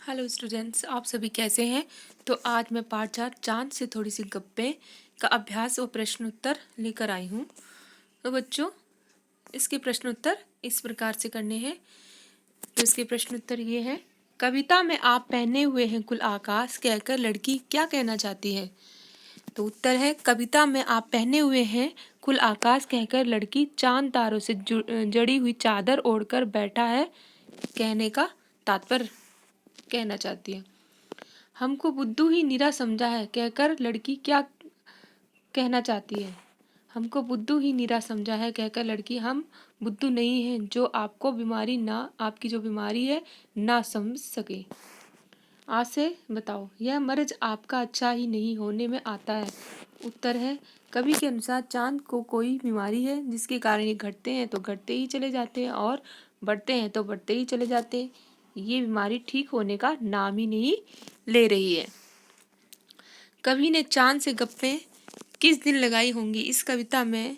Hello students, आप सभी कैसे हैं। तो आज मैं पाठ 4 चांद से थोड़ी सी गप्पे का अभ्यास और प्रश्न उत्तर लेकर आई हूँ। तो बच्चों, इसके प्रश्न उत्तर इस प्रकार से करने हैं। तो इसके प्रश्न उत्तर ये है। कविता में आप पहने हुए हैं कुल आकाश कहकर लड़की क्या कहना चाहती है। तो उत्तर है, कविता में आप पहने हुए हैं कुल आकाश कहकर लड़की चांद तारों से जड़ी हुई चादर ओढ़कर बैठा है कहने का तात्पर्य कहना चाहती है। हमको बुद्धू ही निरा समझा है कहकर लड़की क्या कहना चाहती है। हमको बुद्धू ही निरा समझा है कहकर लड़की हम बुद्धू नहीं हैं जो आपको बीमारी ना आपकी जो बीमारी है ना समझ सके। आज से बताओ, यह मर्ज आपका अच्छा ही नहीं होने में आता है। उत्तर है, कवि के अनुसार चांद को कोई बीमारी है जिसके कारण ये घटते हैं तो घटते ही चले जाते हैं और बढ़ते हैं तो बढ़ते ही चले जाते हैं। ये बीमारी ठीक होने का नाम ही नहीं ले रही है। कवि ने चांद से गप्पे किस दिन लगाई होंगी। इस कविता में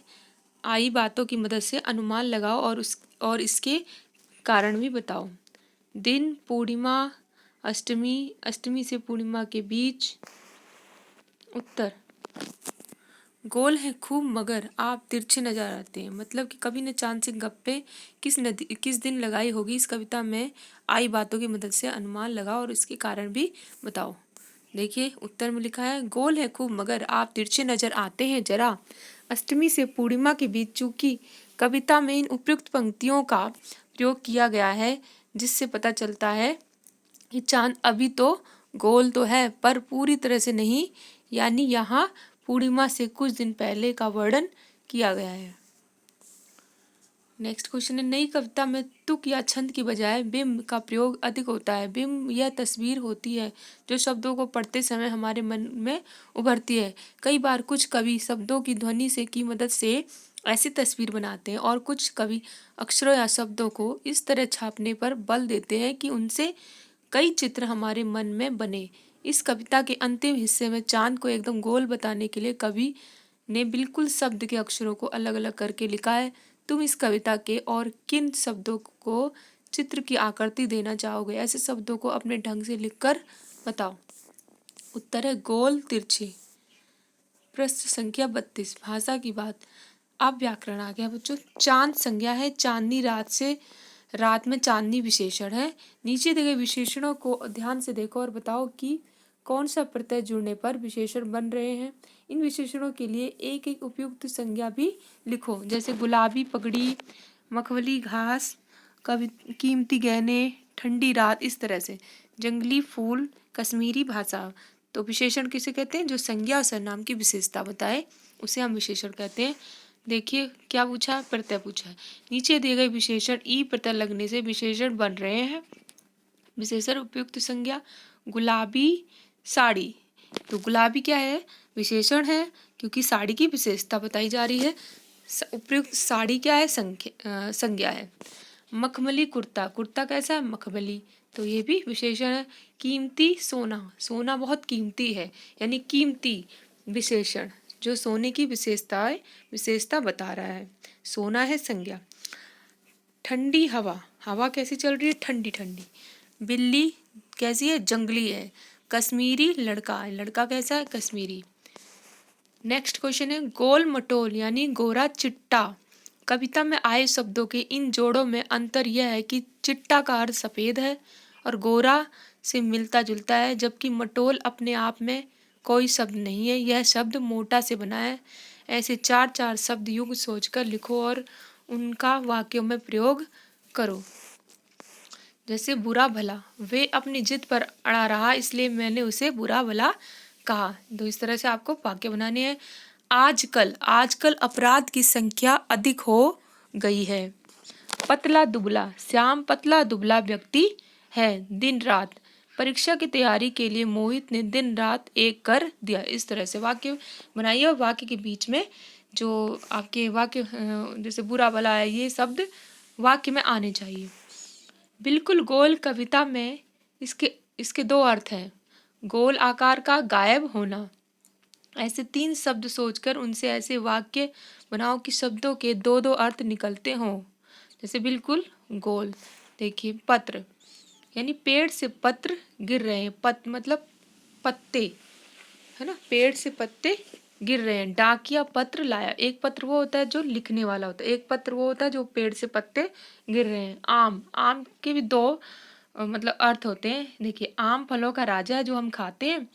आई बातों की मदद से अनुमान लगाओ और इसके कारण भी बताओ। दिन, पूर्णिमा, अष्टमी, अष्टमी से पूर्णिमा के बीच। उत्तर, गोल है खूब मगर आप तिरछे नजर आते हैं। मतलब कि कवि ने चांद से गप्पे किस दिन लगाई होगी। इस कविता में आई बातों की मदद से अनुमान लगाओ और इसके कारण भी बताओ। देखिए, उत्तर में लिखा है, गोल है खूब मगर आप तिरछे नजर आते हैं जरा। अष्टमी से पूर्णिमा के बीच। चूंकि कविता में इन उपयुक्त पंक्तियों का प्रयोग किया गया है जिससे पता चलता है कि चांद अभी तो गोल तो है पर पूरी तरह से नहीं, यानी यहाँ पूर्णिमा से कुछ दिन पहले का वर्णन किया गया है। नेक्स्ट क्वेश्चन है, नई कविता में तुक या छंद की बजाय बिंब का प्रयोग अधिक होता है। बिंब यह तस्वीर होती है जो शब्दों को पढ़ते समय हमारे मन में उभरती है। कई बार कुछ कवि शब्दों की ध्वनि से की मदद से ऐसी तस्वीर बनाते हैं और कुछ कवि अक्षरों या शब्दों को इस तरह छापने पर बल देते हैं कि उनसे कई चित्र हमारे मन में बने। इस कविता के अंतिम हिस्से में चांद को एकदम गोल बताने के लिए कवि ने बिल्कुल शब्द के अक्षरों को अलग अलग करके लिखा है। तुम इस कविता के और किन शब्दों को चित्र की आकृति देना चाहोगे। ऐसे शब्दों को अपने ढंग से लिखकर बताओ। उत्तर है, गोल, तिरछे। प्रश्न संख्या 32, भाषा की बात। अब व्याकरण आ गया बच्चों। चांद संज्ञा है, चांदनी रात से रात में चांदनी विशेषण है। नीचे दिए गए विशेषणों को ध्यान से देखो और बताओ कि कौन सा प्रत्यय जुड़ने पर विशेषण बन रहे हैं। इन विशेषणों के लिए एक एक उपयुक्त संज्ञा भी लिखो, जैसे गुलाबी पगड़ी, मखमली घास, कीमती गहने, ठंडी रात, इस तरह से। जंगली फूल, कश्मीरी भाषा। तो विशेषण किसे कहते हैं, जो संज्ञा और सर्वनाम की विशेषता बताए उसे हम विशेषण कहते हैं। देखिए क्या पूछा, प्रत्यय पूछा है। नीचे दिए गए विशेषण ई प्रत्यय लगने से विशेषण बन रहे हैं। विशेषण उपयुक्त संज्ञा, गुलाबी साड़ी। तो गुलाबी क्या है, विशेषण है क्योंकि साड़ी की विशेषता बताई जा रही है। उपयुक्त साड़ी क्या है, संज्ञा है। मखमली कुर्ता, कुर्ता कैसा है, मखमली, तो ये भी विशेषण है। कीमती सोना, सोना बहुत कीमती है, यानी कीमती विशेषण जो सोने की विशेषता बता रहा है। सोना है संज्ञा। ठंडी हवा, हवा कैसी चल रही है, ठंडी ठंडी। बिल्ली कैसी है, जंगली है। कश्मीरी लड़का, लड़का कैसा है, कश्मीरी। नेक्स्ट क्वेश्चन है, गोल मटोल यानी गोरा चिट्टा। कविता में आए शब्दों के इन जोड़ों में अंतर यह है कि चिट्टा का अर्थ सफ़ेद है और गोरा से मिलता जुलता है, जबकि मटोल अपने आप में कोई शब्द नहीं है, यह शब्द मोटा से बना है। ऐसे चार चार शब्द युग सोचकर लिखो और उनका वाक्यों में प्रयोग करो। जैसे बुरा भला, वे अपनी जिद पर अड़ा रहा इसलिए मैंने उसे बुरा भला कहा। तो इस तरह से आपको वाक्य बनाने हैं। आजकल, आजकल अपराध की संख्या अधिक हो गई है। पतला दुबला, श्याम पतला दुबला व्यक्ति है। दिन रात, परीक्षा की तैयारी के लिए मोहित ने दिन रात एक कर दिया। इस तरह से वाक्य बनाइए और वाक्य के बीच में जो आपके वाक्य जैसे बुरा भला है, ये शब्द वाक्य में आने चाहिए। बिल्कुल गोल कविता में इसके दो अर्थ हैं। गोल आकार का गायब होना। ऐसे तीन शब्द सोचकर उनसे ऐसे वाक्य बनाओ कि शब्दों के दो दो अर्थ निकलते हों। जैसे बिल्कुल गोल, देखिए पत्र यानी पेड़ से पत्र गिर रहे हैं, मतलब पत्ते, है ना, पेड़ से पत्ते गिर रहे हैं। डाकिया पत्र लाया, एक पत्र वो होता है जो लिखने वाला होता है, एक पत्र वो होता है जो पेड़ से पत्ते गिर रहे हैं। आम, आम के भी दो मतलब अर्थ होते हैं। देखिए, आम फलों का राजा है जो हम खाते हैं,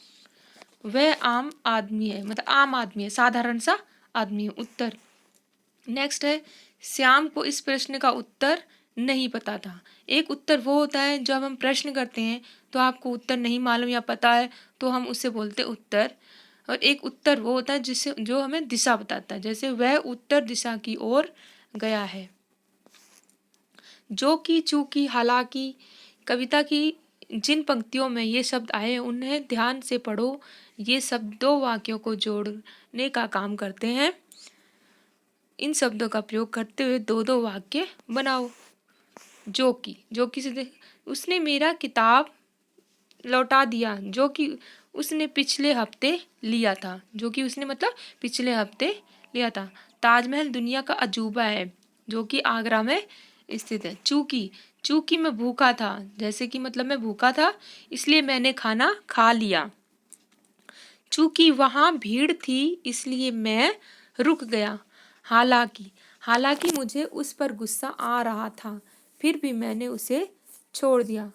वह आम आदमी है, मतलब आम आदमी है, साधारण सा आदमी है। उत्तर नेक्स्ट है, श्याम को इस प्रश्न का उत्तर नहीं पता था। एक उत्तर वो होता है जब हम प्रश्न करते हैं तो आपको उत्तर नहीं मालूम या पता है तो हम उसे बोलते उत्तर। और एक उत्तर वो होता है जिससे जो हमें दिशा बताता है, जैसे वह उत्तर दिशा की ओर गया है। जो की चूकी हालांकि कविता की जिन पंक्तियों में ये शब्द आए हैं उन्हें ध्यान से पढ़ो। ये शब्द दो वाक्यों को जोड़ने का काम करते हैं। इन शब्दों का प्रयोग करते हुए दो दो वाक्य बनाओ। जो कि से उसने मेरा किताब लौटा दिया, जो कि उसने पिछले हफ्ते लिया था। जो कि उसने मतलब पिछले हफ्ते लिया था। ताजमहल दुनिया का अजूबा है, जो कि आगरा में स्थित है। चूंकि चूंकि मैं भूखा था, जैसे कि मतलब मैं भूखा था इसलिए मैंने खाना खा लिया। चूंकि वहां भीड़ थी इसलिए मैं रुक गया। हालांकि हालांकि मुझे उस पर गुस्सा आ रहा था, फिर भी मैंने उसे छोड़ दिया।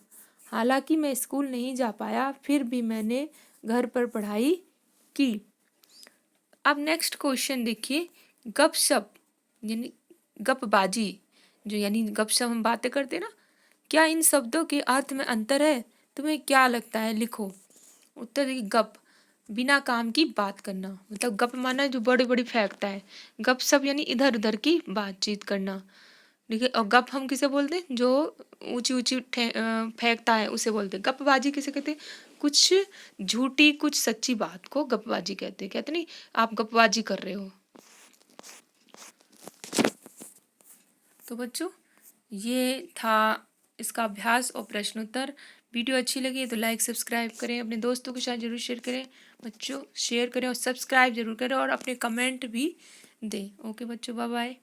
हालांकि मैं स्कूल नहीं जा पाया, फिर भी मैंने घर पर पढ़ाई की। अब नेक्स्ट क्वेश्चन देखिए, गपशप यानी गपबाजी, जो यानी गपशप हम बातें करते हैं ना, क्या इन शब्दों के अर्थ में अंतर है? तुम्हें क्या लगता है, लिखो। उत्तर देखिए, गप बिना काम की बात करना, मतलब गप माना जो बड़ी बड़ी फेंकता है, गप सप यानी इधर उधर की बातचीत करना। देखिए, और गप हम किसे बोलते हैं, जो ऊंची ऊंची फेंकता है उसे बोलते हैं। गपबाजी किसे कहते हैं, कुछ झूठी कुछ सच्ची बात को गपबाजी कहते हैं। कहते नहीं आप गपबाजी कर रहे हो। तो बच्चों, ये था इसका अभ्यास और प्रश्नोत्तर। वीडियो अच्छी लगी है तो लाइक सब्सक्राइब करें, अपने दोस्तों के साथ जरूर शेयर करें। बच्चों शेयर करें और सब्सक्राइब जरूर करें और अपने कमेंट भी दें। ओके बच्चों, बाय बाय।